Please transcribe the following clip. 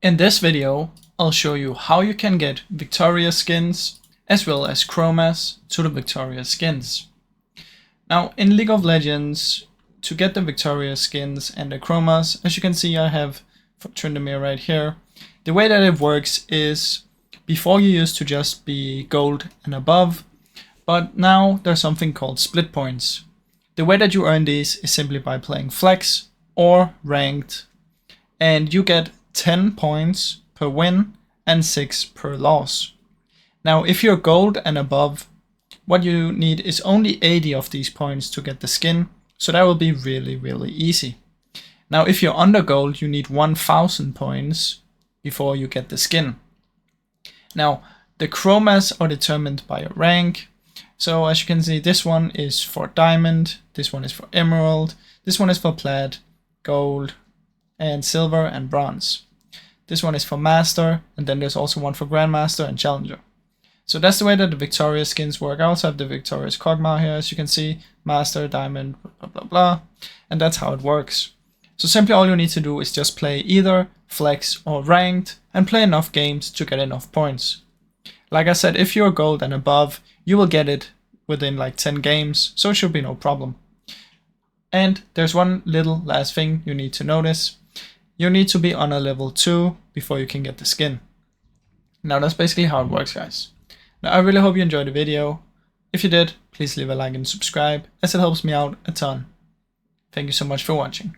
In this video, I'll show you how you can get Victoria skins as well as chromas to the Victoria skins. Now in League of Legends, to get the Victoria skins and the chromas, as you can see I have Tryndamere right here. The way that it works is before you used to just be gold and above, but now there's something called split points. The way that you earn these is simply by playing flex or ranked, and you get 10 points per win and 6 per loss. Now if you're gold and above, what you need is only 80 of these points to get the skin, so that will be really easy. Now if you're under gold, you need 1000 points before you get the skin. Now the chromas are determined by a rank. So as you can see, this one is for diamond, this one is for emerald, this one is for plat, gold, and silver and bronze. This one is for master, and then there's also one for grandmaster and challenger. So that's the way that the Victoria skins work. I also have the Victoria's Cogma here, as you can see, master, diamond, blah blah, and that's how it works. So simply all you need to do is just play either flex or ranked and play enough games to get enough points. Like I said, if you're gold and above, you will get it within like 10 games, so it should be no problem. And there's one little last thing you need to notice. You need to be on a level 2 before you can get the skin. Now that's basically how it works, guys. Now I really hope you enjoyed the video. If you did, please leave a like and subscribe, as it helps me out a ton. Thank you so much for watching.